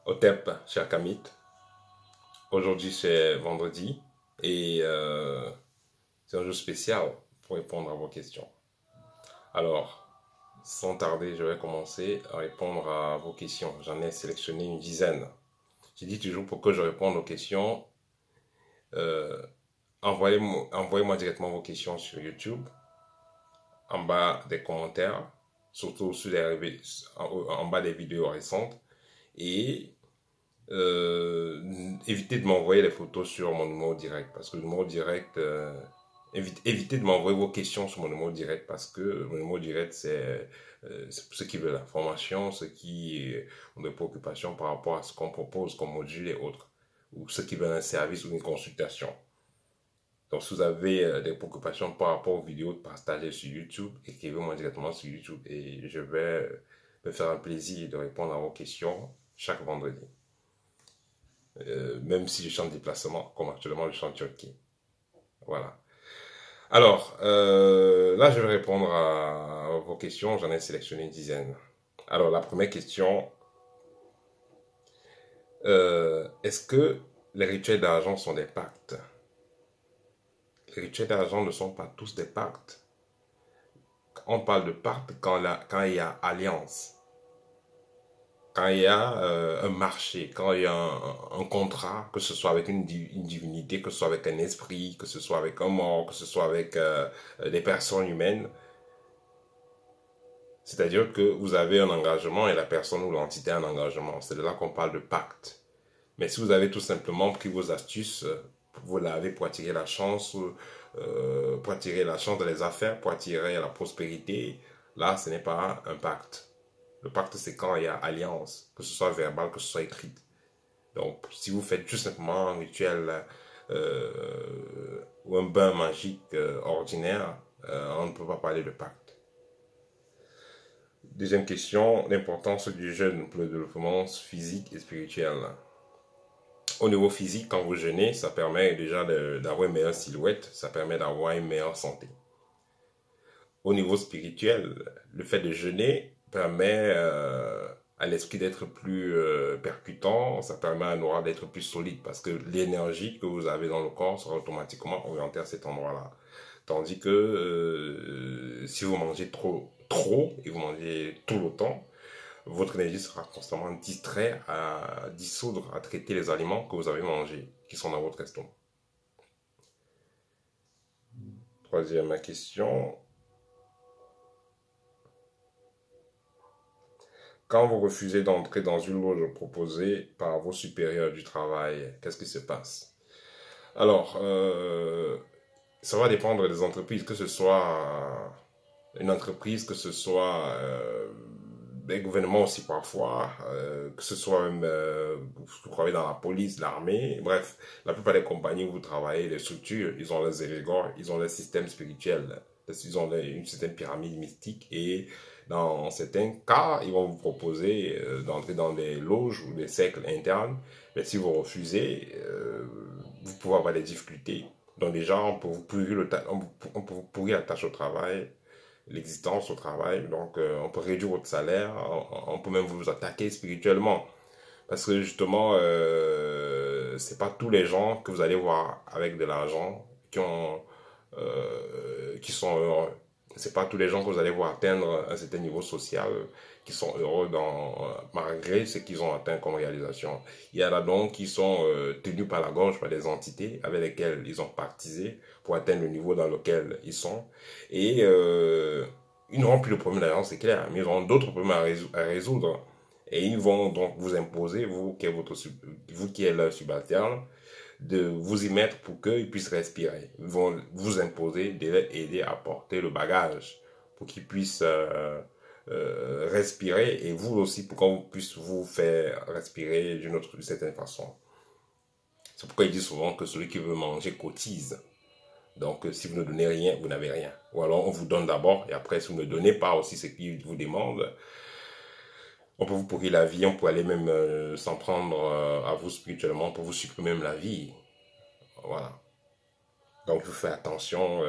Otep, cher Kamit. Aujourd'hui, c'est vendredi et c'est un jour spécial pour répondre à vos questions. Alors, sans tarder, je vais commencer à répondre à vos questions. J'en ai sélectionné une dizaine. Je dis toujours pour que je réponde aux questions, euh, envoyez-moi directement vos questions sur YouTube, en bas des commentaires, surtout en bas des vidéos récentes. Et évitez de m'envoyer les photos sur mon numéro direct parce que le numéro direct, évitez de m'envoyer vos questions sur mon numéro direct parce que mon numéro direct c'est pour ceux qui veulent l'information, ceux qui ont des préoccupations par rapport à ce qu'on propose comme module et autres, ou ceux qui veulent un service ou une consultation. Donc, si vous avez des préoccupations par rapport aux vidéos partagées sur YouTube, écrivez-moi directement sur YouTube et je vais me faire un plaisir de répondre à vos questions chaque vendredi. Même si je suis en déplacement, comme actuellement je suis en Turquie. Voilà. Alors, là, je vais répondre à vos questions. J'en ai sélectionné une dizaine. Alors, la première question, est-ce que les rituels d'argent sont des pactes? Les rituels d'argent ne sont pas tous des pactes. On parle de pacte quand il y a alliance. Quand il y a un marché, quand il y a un contrat, que ce soit avec une divinité, que ce soit avec un esprit, que ce soit avec un mort, que ce soit avec des personnes humaines, c'est-à-dire que vous avez un engagement et la personne ou l'entité a un engagement. C'est de là qu'on parle de pacte. Mais si vous avez tout simplement pris vos astuces, vous l'avez pour attirer la chance, pour attirer la chance dans les affaires, pour attirer la prospérité, là, ce n'est pas un pacte. Le pacte, c'est quand il y a alliance, que ce soit verbal, que ce soit écrit. Donc, si vous faites tout simplement un rituel ou un bain magique ordinaire, on ne peut pas parler de pacte. Deuxième question, l'importance du jeûne pour le développement physique et spirituel. Au niveau physique, quand vous jeûnez, ça permet déjà d'avoir une meilleure silhouette, ça permet d'avoir une meilleure santé. Au niveau spirituel, le fait de jeûner permet à l'esprit d'être plus percutant, ça permet à l'aura d'être plus solide parce que l'énergie que vous avez dans le corps sera automatiquement orientée à cet endroit-là. Tandis que si vous mangez trop et vous mangez tout le temps, votre énergie sera constamment distraite à dissoudre, à traiter les aliments que vous avez mangés, qui sont dans votre estomac. Troisième question. Quand vous refusez d'entrer dans une loge proposée par vos supérieurs du travail, qu'est-ce qui se passe? Alors, ça va dépendre des entreprises, que ce soit une entreprise, que ce soit des gouvernements aussi parfois, que ce soit même, vous travaillez dans la police, l'armée, bref, la plupart des compagnies où vous travaillez, les structures, ils ont leurs égrégores, ils ont leur système spirituel, ils ont une certaine pyramide mystique et dans certains cas, ils vont vous proposer d'entrer dans des loges ou des cercles internes, mais si vous refusez, vous pouvez avoir des difficultés. Donc déjà, on peut vous pourrir la tâche au travail, l'existence au travail. Donc, on peut réduire votre salaire, on peut même vous attaquer spirituellement. Parce que justement, c'est pas tous les gens que vous allez voir avec de l'argent qui sont heureux. C'est pas tous les gens que vous allez voir atteindre un certain niveau social qui sont heureux malgré ce qu'ils ont atteint comme réalisation. Il y en a donc qui sont tenus par la gorge par des entités avec lesquelles ils ont pactisé pour atteindre le niveau dans lequel ils sont. Et ils n'auront plus de problème d'argent, c'est clair, mais ils auront d'autres problèmes à résoudre. Et ils vont donc vous imposer, vous qui êtes leur subalterne, de vous y mettre pour qu'ils puissent respirer. Ils vont vous imposer de les aider à porter le bagage pour qu'ils puissent respirer et vous aussi pour qu'on puisse vous faire respirer d'une certaine façon. C'est pourquoi ils disent souvent que celui qui veut manger cotise. Donc, si vous ne donnez rien, vous n'avez rien. Ou alors, on vous donne d'abord, et après, si vous ne donnez pas aussi ce qu'ils vous demandent, on peut vous pourrir la vie, on peut aller même s'en prendre à vous spirituellement, on peut vous supprimer même la vie. Voilà. Donc, il faut faire attention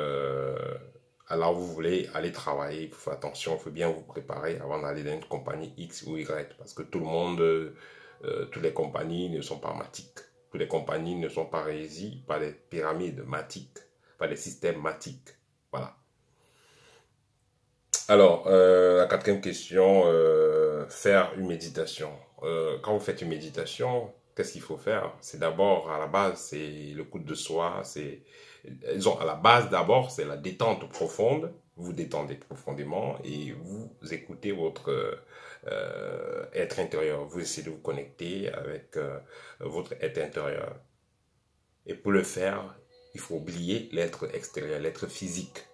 à là où vous voulez aller travailler. Il faut faire attention, il faut bien vous préparer avant d'aller dans une compagnie X ou Y. Parce que tout le monde toutes les compagnies ne sont pas mathiques. Toutes les compagnies ne sont pas régies par des pyramides mathiques, par des systèmes mathiques. Voilà. Alors, la quatrième question, faire une méditation. Quand vous faites une méditation, qu'est-ce qu'il faut faire? C'est d'abord, à la base, c'est le coup de soi, disons, à la base d'abord, c'est la détente profonde. Vous détendez profondément et vous écoutez votre être intérieur. Vous essayez de vous connecter avec votre être intérieur. Et pour le faire, il faut oublier l'être extérieur, l'être physique.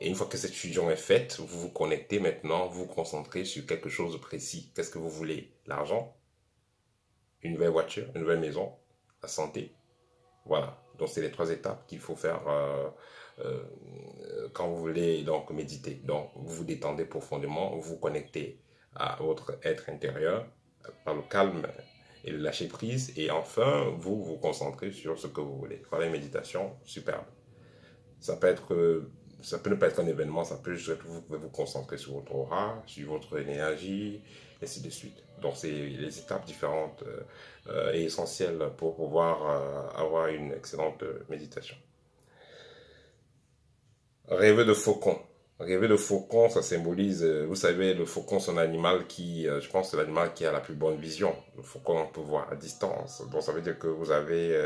Et une fois que cette fusion est faite, vous vous connectez maintenant, vous vous concentrez sur quelque chose de précis. Qu'est-ce que vous voulez? L'argent? Une nouvelle voiture? Une nouvelle maison? La santé? Voilà. Donc, c'est les trois étapes qu'il faut faire euh, quand vous voulez donc méditer. Donc, vous vous détendez profondément, vous vous connectez à votre être intérieur par le calme et le lâcher prise. Et enfin, vous vous concentrez sur ce que vous voulez. Voilà une méditation superbe. Ça peut être, ça peut ne pas être un événement, ça peut juste être, vous pouvez vous concentrer sur votre aura, sur votre énergie, et ainsi de suite. Donc, c'est les étapes différentes et essentielles pour pouvoir avoir une excellente méditation. Rêver de faucon. Rêver de faucon, ça symbolise, vous savez, le faucon, c'est un animal qui, je pense, c'est l'animal qui a la plus bonne vision. Le faucon, on peut voir à distance. Donc, ça veut dire que vous avez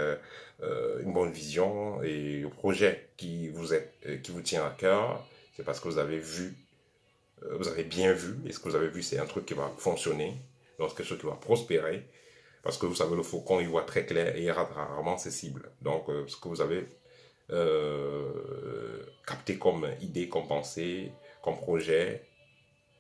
une bonne vision et le projet qui vous tient à cœur, c'est parce que vous avez vu, vous avez bien vu, et ce que vous avez vu, c'est un truc qui va fonctionner, donc quelque chose qui va prospérer, parce que vous savez, le faucon, il voit très clair et il rate rarement ses cibles. Donc, ce que vous avez capté comme idée, comme pensée, comme projet.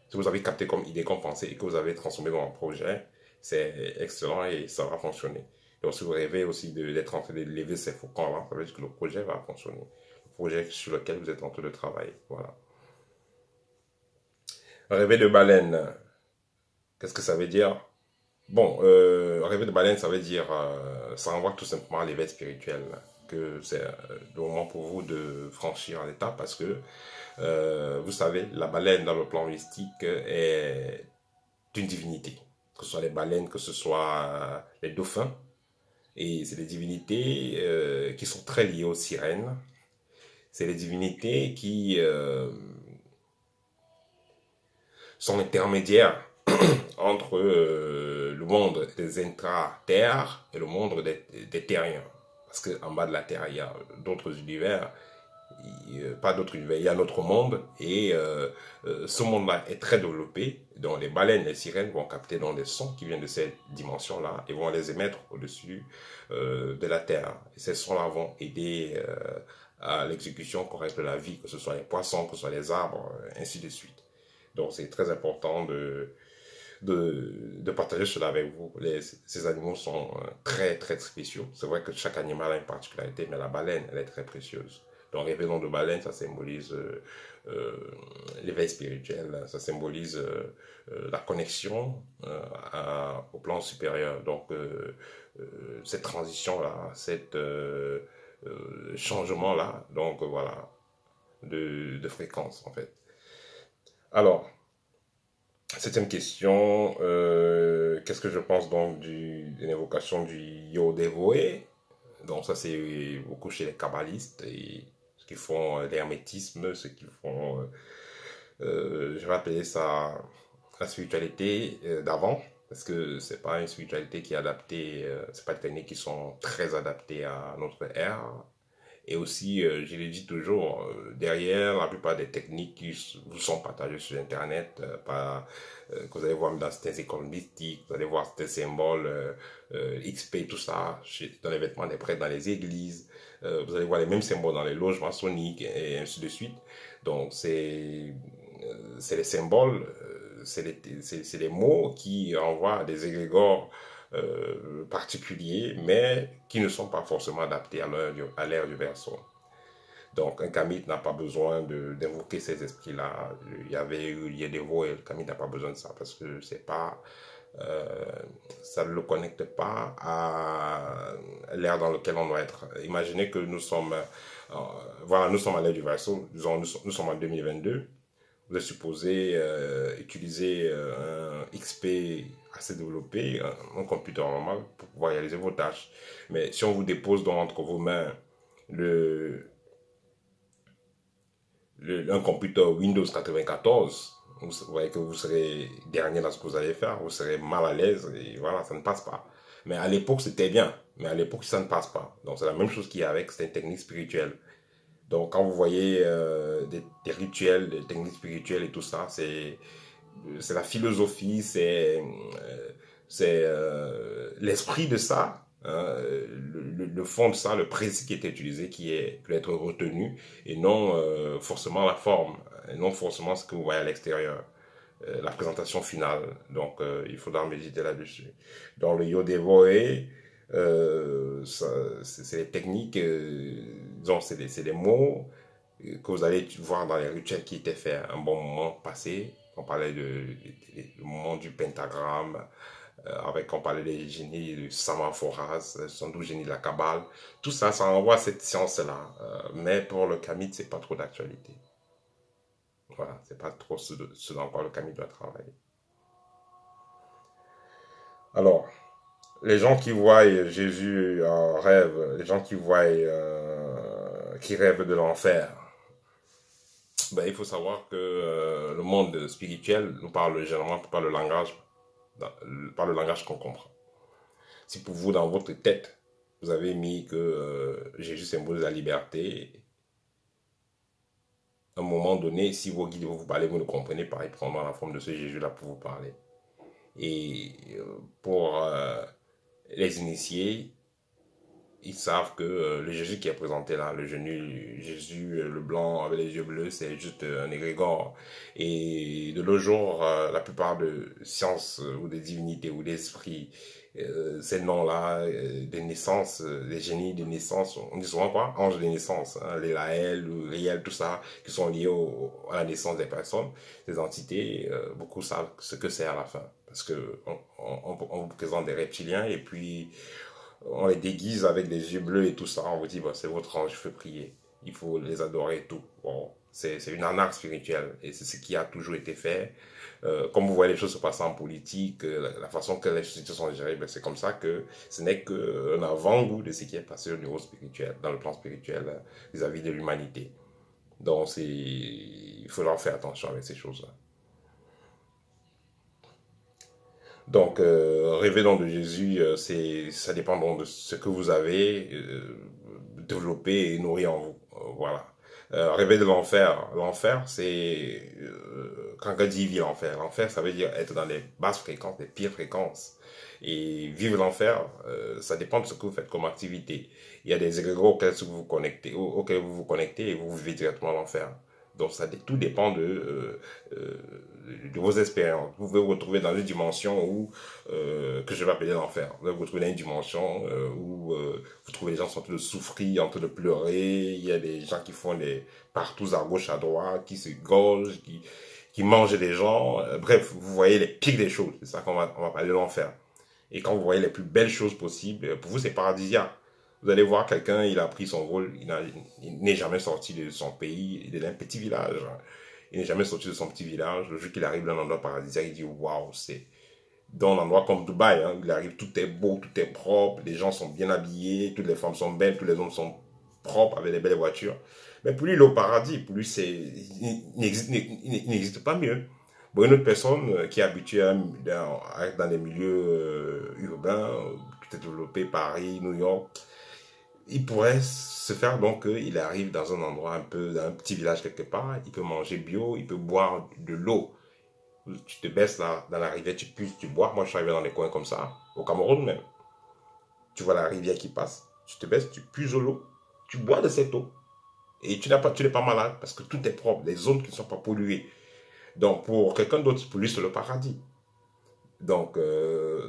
Si vous avez capté comme idée, comme pensée et que vous avez transformé dans un projet, c'est excellent et ça va fonctionner. Donc, si vous rêvez aussi d'être en train de lever ces faucons-là, ça veut dire que le projet va fonctionner. Le projet sur lequel vous êtes en train de travailler. Voilà. Rêver de baleine, qu'est-ce que ça veut dire? Bon, rêver de baleine, ça veut dire, ça renvoie tout simplement à l'éveil spirituel, que c'est le moment pour vous de franchir un étape parce que, vous savez, la baleine dans le plan mystique est une divinité. Que ce soit les baleines, que ce soit les dauphins. Et c'est des divinités qui sont très liées aux sirènes. C'est des divinités qui sont intermédiaires entre le monde des intra-terres et le monde des terriens. Parce qu'en bas de la Terre, il y a d'autres univers, pas d'autres univers, il y a notre monde, et ce monde-là est très développé. Donc les baleines, les sirènes vont capter dans des sons qui viennent de cette dimension-là et vont les émettre au-dessus de la Terre. Et ces sons-là vont aider à l'exécution correcte de la vie, que ce soit les poissons, que ce soit les arbres, ainsi de suite. Donc c'est très important de partager cela avec vous. Ces animaux sont très, très spéciaux. C'est vrai que chaque animal a une particularité, mais la baleine, elle est très précieuse. Donc, réveillon de baleine, ça symbolise l'éveil spirituel, ça symbolise la connexion au plan supérieur. Donc, cette transition-là, cet changement-là, donc voilà, de fréquence, en fait. Alors, septième question, qu'est-ce que je pense donc d'une évocation du yo dévoué? Donc ça c'est beaucoup chez les kabbalistes et ceux qui font l'hermétisme, ceux qui font, je vais appeler ça la spiritualité d'avant, parce que c'est pas une spiritualité qui est adaptée, c'est pas des techniques qui sont très adaptées à notre ère. Et aussi, je le dis toujours, derrière la plupart des techniques qui vous sont partagées sur Internet, que vous allez voir dans certaines écoles mystiques, vous allez voir certains symboles XP, tout ça, dans les vêtements des prêtres, dans les églises, vous allez voir les mêmes symboles dans les loges maçonniques et ainsi de suite. Donc, c'est les symboles, c'est les mots qui renvoient à des égrégores particuliers, mais qui ne sont pas forcément adaptés à l'ère du Verseau. Donc, un kamite n'a pas besoin d'invoquer ces esprits-là. Il y avait eu Yedevo et le kamite n'a pas besoin de ça parce que c'est pas, ça ne le connecte pas à l'ère dans laquelle on doit être. Imaginez que nous sommes, voilà, nous sommes à l'ère du Verseau, disons, nous sommes en 2022. Vous êtes supposé utiliser un XP assez développé, un computer normal, pour pouvoir réaliser vos tâches. Mais si on vous dépose donc entre vos mains le, un computer Windows 94, vous voyez que vous serez dernier dans ce que vous allez faire, vous serez mal à l'aise et voilà, ça ne passe pas. Mais à l'époque, c'était bien. Mais à l'époque, ça ne passe pas. Donc, c'est la même chose qu'il y a avec, c'est une technique spirituelle. Donc, quand vous voyez des rituels, des techniques spirituelles et tout ça, c'est la philosophie, c'est l'esprit de ça, hein, le fond de ça, le principe qui est utilisé, qui est peut être retenu, et non forcément la forme, et non forcément ce que vous voyez à l'extérieur, la présentation finale. Donc, il faudra méditer là-dessus. Dans le Yodevoe, c'est des techniques, disons, c'est des mots que vous allez voir dans les rituels qui étaient faits un bon moment passé. On parlait du moment du pentagramme, on parlait des génies du Samaphoras, 112 génies de la Kabbale. Tout ça, ça envoie à cette science-là. Mais pour le Kamit, c'est pas trop d'actualité. Voilà, c'est pas trop ce dans quoi le Kamit doit travailler. Alors, les gens qui voient Jésus en rêve, les gens qui rêvent de l'enfer, ben, il faut savoir que le monde spirituel nous parle généralement par le langage qu'on comprend. Si pour vous, dans votre tête, vous avez mis que Jésus symbolise la liberté, à un moment donné, si vos guides vont vous parler, vous ne comprenez pas, ils prendront la forme de ce Jésus-là pour vous parler. Et pour les initiés, ils savent que le Jésus qui est présenté là, le Jésus, le blanc avec les yeux bleus, c'est juste un égrégore. Et de nos jours, la plupart de sciences ou des divinités ou des esprits, ces noms-là, des naissances, des génies de naissance, on dit souvent quoi? Anges de naissance, hein, les Laël, ou Riel, tout ça, qui sont liés à la naissance des personnes, des entités, beaucoup savent ce que c'est à la fin. Parce que on vous présente des reptiliens et puis on les déguise avec des yeux bleus et tout ça. On vous dit, bon, c'est votre ange, il faut prier. Il faut les adorer et tout. Bon, c'est une arnaque spirituelle. Et c'est ce qui a toujours été fait. Comme vous voyez les choses se passer en politique, la façon que les sociétés sont gérées, ben, c'est comme ça que ce n'est qu'un avant-goût de ce qui est passé au niveau spirituel, dans le plan spirituel, vis-à-vis de l'humanité. Donc, il faudra faire attention avec ces choses-là. Donc, rêver donc de Jésus, ça dépend donc de ce que vous avez développé et nourri en vous. Voilà. Rêver de l'enfer. L'enfer, c'est quand on dit vivre l'enfer. L'enfer, ça veut dire être dans les basses fréquences, les pires fréquences. Et vivre l'enfer, ça dépend de ce que vous faites comme activité. Il y a des égrégores auxquels vous vous connectez et vous vivez directement l'enfer. Donc tout dépend de vos expériences. Vous pouvez vous retrouver dans une dimension que je vais appeler l'enfer. Vous pouvez vous retrouver dans une dimension où vous trouvez les gens sont en train de souffrir, en train de pleurer. Il y a des gens qui font des partous à gauche, à droite, qui se gorgent, qui mangent des gens. Bref, vous voyez les pires des choses. C'est ça on va parler de l'enfer. Et quand vous voyez les plus belles choses possibles, pour vous c'est paradisiaque. Vous allez voir quelqu'un, il a pris son vol, il n'est jamais sorti de son pays, il est d'un petit village. Il n'est jamais sorti de son petit village. Le jour qu'il arrive dans un endroit paradisiaque, il dit waouh, c'est dans un endroit comme Dubaï. Hein, il arrive, tout est beau, tout est propre, les gens sont bien habillés, toutes les femmes sont belles, tous les hommes sont propres avec des belles voitures. Mais pour lui, il est au paradis. Pour lui, il n'existe pas mieux. Pour une autre personne qui est habituée à être dans des milieux urbains, qui est développé Paris, New York, il pourrait se faire donc qu'il arrive dans un endroit un peu, dans un petit village quelque part, il peut manger bio, il peut boire de l'eau. Tu te baisses là, dans la rivière, tu bois. Moi, je suis arrivé dans des coins comme ça, au Cameroun même. Tu vois la rivière qui passe, tu te baisses, tu puises l'eau, tu bois de cette eau. Et tu n'es pas malade parce que tout est propre, les zones qui ne sont pas polluées. Donc, pour quelqu'un d'autre, pour lui, c'est le paradis. Donc,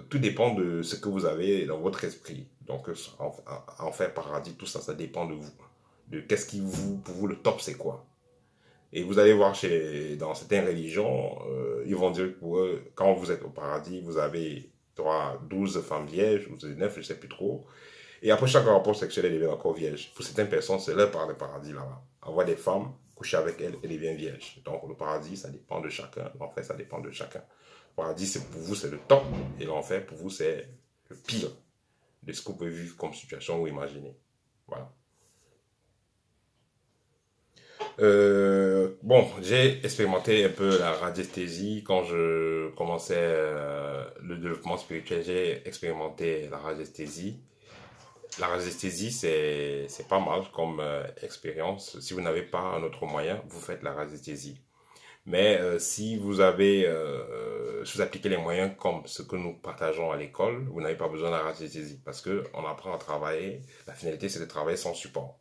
tout dépend de ce que vous avez dans votre esprit. Donc, enfer, paradis, tout ça, ça dépend de vous. De qu'est-ce qui pour vous, le top, c'est quoi. Et vous allez voir dans certaines religions, ils vont dire que pour eux, quand vous êtes au paradis, vous avez 12 femmes vierges, ou 9, je ne sais plus trop. Et après chaque rapport sexuel, elle devient encore vierge. Pour certaines personnes, c'est leur part de paradis là-bas. Avoir des femmes, coucher avec elles, elles deviennent vierges. Donc, le paradis, ça dépend de chacun. L'enfer, ça dépend de chacun. paradis, c'est pour vous, c'est le top. Et l'enfer, pour vous, c'est le pire de ce que vous pouvez vivre comme situation ou imaginer. Voilà. Bon, j'ai expérimenté un peu la radiesthésie quand je commençais le développement spirituel. J'ai expérimenté la radiesthésie. La radiesthésie, c'est pas mal comme expérience. Si vous n'avez pas un autre moyen, vous faites la radiesthésie. Mais si vous avez, si vous appliquez les moyens comme ce que nous partageons à l'école, vous n'avez pas besoin de la radiesthésie parce que on apprend à travailler. La finalité, c'est de travailler sans support.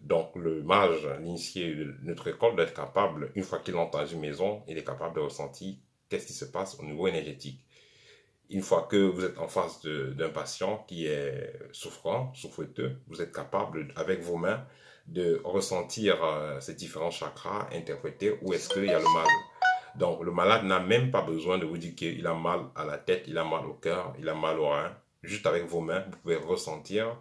Donc, le mage, l'initié de notre école, doit être capable, une fois qu'il entre dans une maison, il est capable de ressentir qu'est-ce qui se passe au niveau énergétique. Une fois que vous êtes en face d'un patient qui est souffrant, souffreteux, vous êtes capable, avec vos mains, de ressentir ces différents chakras, interpréter où est-ce qu'il y a le mal. Donc, le malade n'a même pas besoin de vous dire qu'il a mal à la tête, il a mal au cœur, il a mal au rein. Juste avec vos mains, vous pouvez ressentir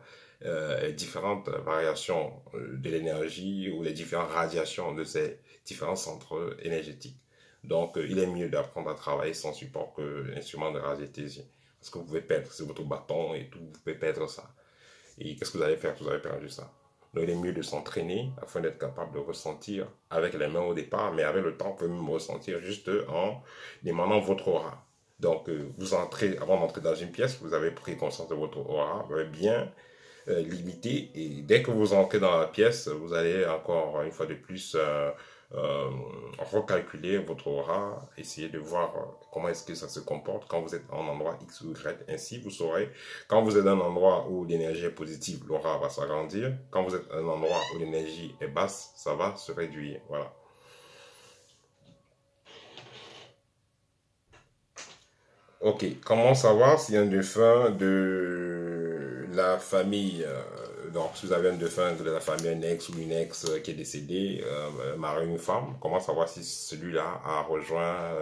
différentes variations de l'énergie ou les différentes radiations de ces différents centres énergétiques. Donc, il est mieux d'apprendre à travailler sans support que l'instrument de radiesthésie. Parce que vous pouvez perdre, c'est votre bâton et tout, vous pouvez perdre ça. Et qu'est-ce que vous allez faire? Vous avez perdu ça. Donc, il est mieux de s'entraîner afin d'être capable de ressentir avec les mains au départ, mais avec le temps, vous pouvez même ressentir juste en émanant votre aura. Donc, vous entrez, avant d'entrer dans une pièce, vous avez pris conscience de votre aura, vous avez bien limité, et dès que vous entrez dans la pièce, vous allez encore une fois de plus euh, recalculer votre aura, essayer de voir comment est-ce que ça se comporte quand vous êtes en endroit X ou Y. Ainsi, vous saurez, quand vous êtes dans un endroit où l'énergie est positive, l'aura va s'agrandir. Quand vous êtes dans un endroit où l'énergie est basse, ça va se réduire. Voilà. Ok, comment savoir si un défunt de la famille, donc si vous avez un défunt de la famille, un ex ou une ex qui est décédé, un mari ou une femme, comment savoir si celui-là a rejoint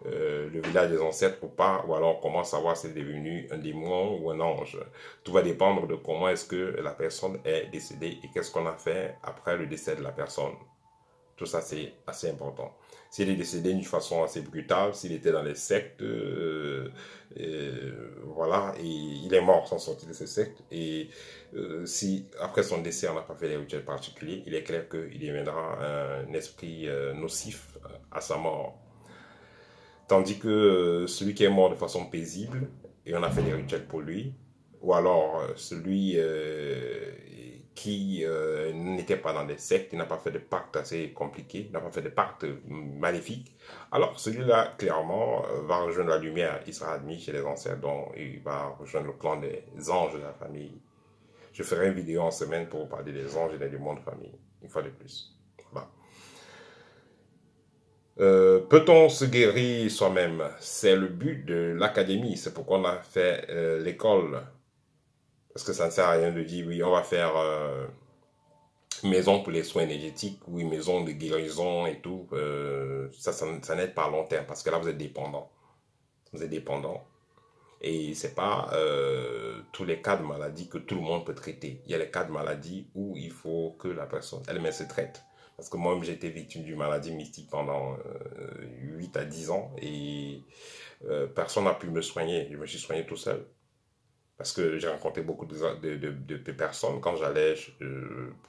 le village des ancêtres ou pas, ou alors comment savoir si c'est devenu un démon ou un ange. Tout va dépendre de comment est-ce que la personne est décédée et qu'est-ce qu'on a fait après le décès de la personne. Tout ça, c'est assez important. S'il est décédé d'une façon assez brutale, s'il était dans les sectes, voilà, et il est mort sans sortir de ces sectes, et si après son décès, on n'a pas fait des rituels particuliers, il est clair qu'il deviendra un esprit nocif à sa mort. Tandis que celui qui est mort de façon paisible, et on a fait des rituels pour lui, ou alors celui qui n'était pas dans des sectes, il n'a pas fait de pactes assez compliqués, n'a pas fait de pactes maléfiques, alors celui-là, clairement, va rejoindre la lumière, il sera admis chez les ancêtres, donc il va rejoindre le clan des anges de la famille. Je ferai une vidéo en semaine pour vous parler des anges et des démons de famille, une fois de plus. Voilà. Peut-on se guérir soi-même? C'est le but de l'académie, c'est pourquoi on a fait l'école. Parce que ça ne sert à rien de dire, oui, on va faire maison pour les soins énergétiques, oui, maison de guérison et tout. Ça n'aide pas à long terme, parce que là, vous êtes dépendant. Vous êtes dépendant. Et c'est pas tous les cas de maladie que tout le monde peut traiter. Il y a les cas de maladie où il faut que la personne elle-même se traite. Parce que moi-même, j'ai été victime d'une maladie mystique pendant 8 à 10 ans et personne n'a pu me soigner. Je me suis soigné tout seul. Parce que j'ai rencontré beaucoup de personnes quand j'allais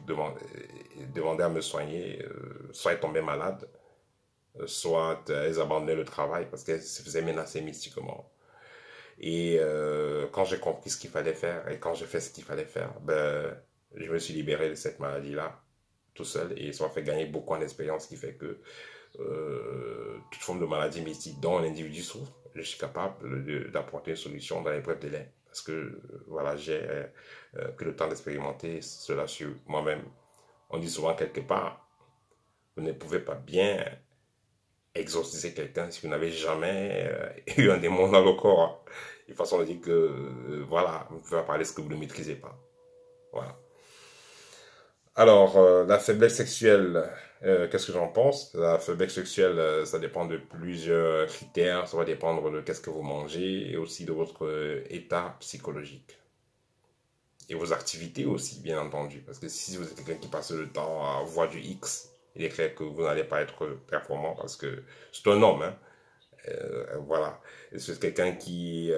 demander à me soigner, soit elles tombaient malades, soit elles abandonnaient le travail parce qu'elles se faisaient menacer mystiquement. Et quand j'ai compris ce qu'il fallait faire et quand j'ai fait ce qu'il fallait faire, ben, je me suis libéré de cette maladie-là tout seul et ça m'a fait gagner beaucoup en expérience, qui fait que toute forme de maladie mystique dont un individu souffre, je suis capable d'apporter une solution dans les brefs délais. Parce que voilà, j'ai pris le temps d'expérimenter cela sur moi-même. On dit souvent quelque part, vous ne pouvez pas bien exorciser quelqu'un si vous n'avez jamais eu un démon dans le corps. Une façon de dire que, voilà, vous pouvez parler ce que vous ne maîtrisez pas. Voilà. Alors, la faiblesse sexuelle, qu'est-ce que j'en pense? La faiblesse sexuelle, ça dépend de plusieurs critères. Ça va dépendre de qu'est-ce que vous mangez et aussi de votre état psychologique. Et vos activités aussi, bien entendu. Parce que si vous êtes quelqu'un qui passe le temps à voir du X, il est clair que vous n'allez pas être performant parce que c'est un homme, hein. Voilà. C'est quelqu'un qui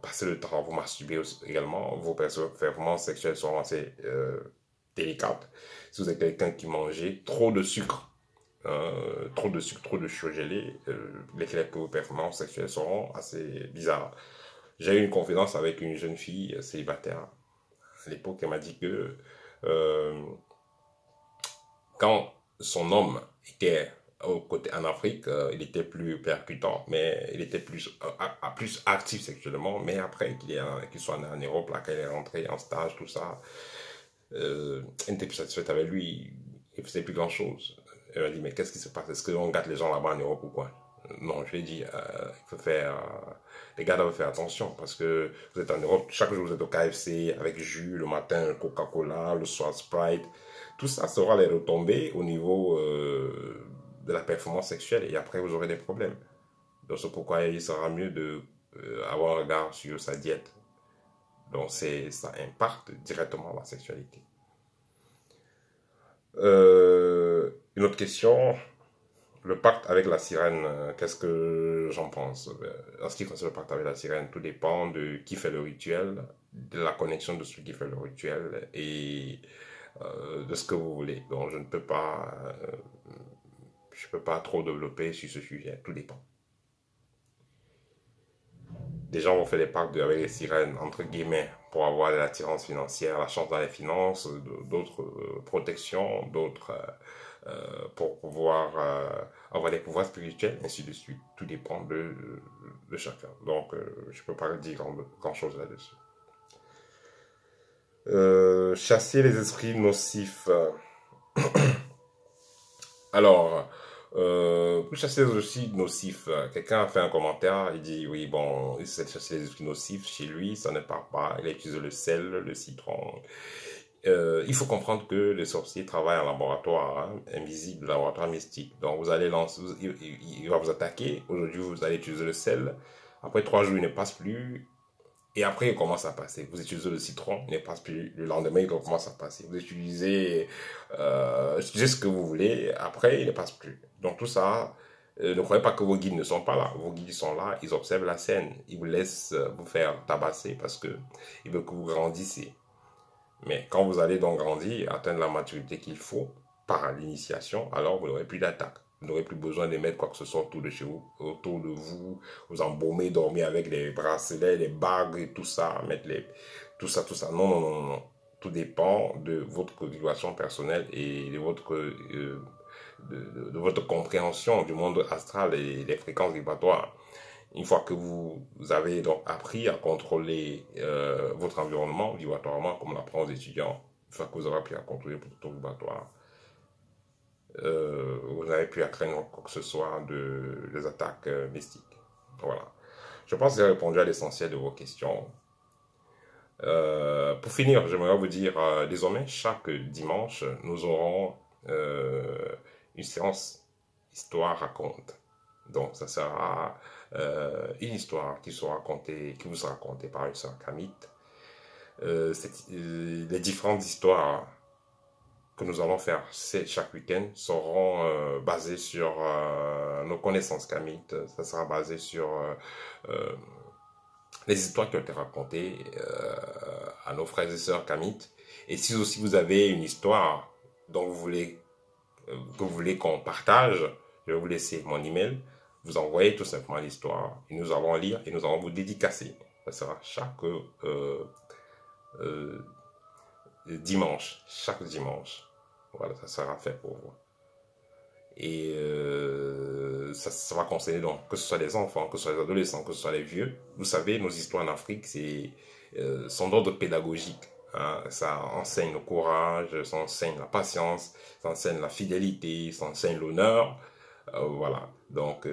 passe le temps à vous masturber également. Vos performances sexuelles seront assez délicates. Si vous êtes quelqu'un qui mangeait trop de sucre, trop de sucre, trop de surgelé, l'équilibre de vos performances sexuelles seront assez bizarres. J'ai eu une confidence avec une jeune fille célibataire. À l'époque, elle m'a dit que euh, quand son homme était au côté en Afrique, il était plus percutant, mais il était plus actif sexuellement. Mais après qu'il soit en Europe, là, qu'il est rentré en stage, tout ça, elle n'était plus satisfaite avec lui. Il faisait plus grand chose. Elle m'a dit, mais qu'est-ce qui se passe? Est-ce qu'on gâte les gens là-bas en Europe ou quoi? Non, je lui ai dit, il faut faire, les gars doivent faire attention parce que vous êtes en Europe, chaque jour vous êtes au KFC avec jus, le matin Coca-Cola, le soir Sprite. Tout ça sera les retombées au niveau de la performance sexuelle et après vous aurez des problèmes. Donc c'est pourquoi il sera mieux de avoir un regard sur sa diète. Donc ça impacte directement la sexualité. Une autre question, le pacte avec la sirène, qu'est-ce que j'en pense? En ce qui concerne le pacte avec la sirène, tout dépend de qui fait le rituel, de la connexion de celui qui fait le rituel et de ce que vous voulez. Donc je peux pas trop développer sur ce sujet, tout dépend. Des gens vont faire des pactes avec les sirènes, entre guillemets, pour avoir de l'attirance financière, la chance dans les finances, d'autres protections, d'autres pour pouvoir avoir des pouvoirs spirituels, ainsi de suite. Tout dépend de chacun. Donc, je ne peux pas dire grand-chose là-dessus. Chasser les esprits nocifs. Alors, pour chasser les esprits nocifs, quelqu'un a fait un commentaire, il dit, oui, bon, il essaie de chasser les esprits nocifs chez lui, ça ne part pas, il a utilisé le sel, le citron. Il faut comprendre que les sorciers travaillent en laboratoire invisible, laboratoire mystique. Donc, vous allez lancer, il va vous attaquer, aujourd'hui, vous allez utiliser le sel, après 3 jours, il ne passe plus, et après, il commence à passer. Vous utilisez le citron, il ne passe plus. Le lendemain, il commence à passer. Utilisez ce que vous voulez. Après, il ne passe plus. Donc tout ça, ne croyez pas que vos guides ne sont pas là. Vos guides sont là, ils observent la scène. Ils vous laissent vous faire tabasser parce que ils veulent que vous grandissiez. Mais quand vous allez donc grandir, atteindre la maturité qu'il faut par l'initiation, alors vous n'aurez plus d'attaque. Vous n'aurez plus besoin de mettre quoi que ce soit autour de chez vous, autour de vous, vous embaumer, dormir avec les bracelets, les bagues et tout ça, tout ça, tout ça. Non, non, non, non. Tout dépend de votre configuration personnelle et de votre compréhension du monde astral et des fréquences vibratoires. Une fois que vous avez donc appris à contrôler votre environnement vibratoirement, comme on apprend aux étudiants, une fois que vous avez appris à contrôler votre vibratoire, vous n'avez plus à craindre quoi que ce soit des attaques mystiques. Voilà. Je pense que j'ai répondu à l'essentiel de vos questions. Pour finir, j'aimerais vous dire, désormais, chaque dimanche, nous aurons une séance histoire raconte. Donc, ça sera une histoire qui vous sera racontée par une sœur Kamit. Les différentes histoires que nous allons faire chaque week-end seront basées sur nos connaissances Kamit. Ça sera basé sur les histoires qui ont été racontées à nos frères et sœurs Kamit. Et si aussi vous avez une histoire dont que vous voulez qu'on partage, je vais vous laisser mon email. Vous envoyez tout simplement l'histoire et nous allons lire et nous allons vous dédicacer. Ça sera chaque dimanche. Chaque dimanche. Voilà, ça sera fait pour vous. Et ça va concerner donc que ce soit les enfants, que ce soit les adolescents, que ce soit les vieux. Vous savez, nos histoires en Afrique sont d'ordre pédagogique. Hein. Ça enseigne le courage, ça enseigne la patience, ça enseigne la fidélité, ça enseigne l'honneur. Voilà. Donc,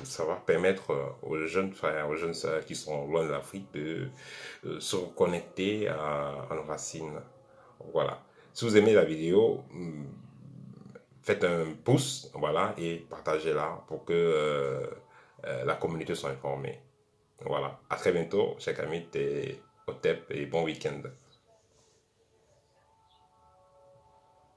ça va permettre aux jeunes frères, aux jeunes sœurs qui sont loin de l'Afrique de se reconnecter à nos racines. Voilà. Si vous aimez la vidéo, faites un pouce, voilà, et partagez-la pour que la communauté soit informée. Voilà. À très bientôt, chers amis, et au TEP et bon week-end.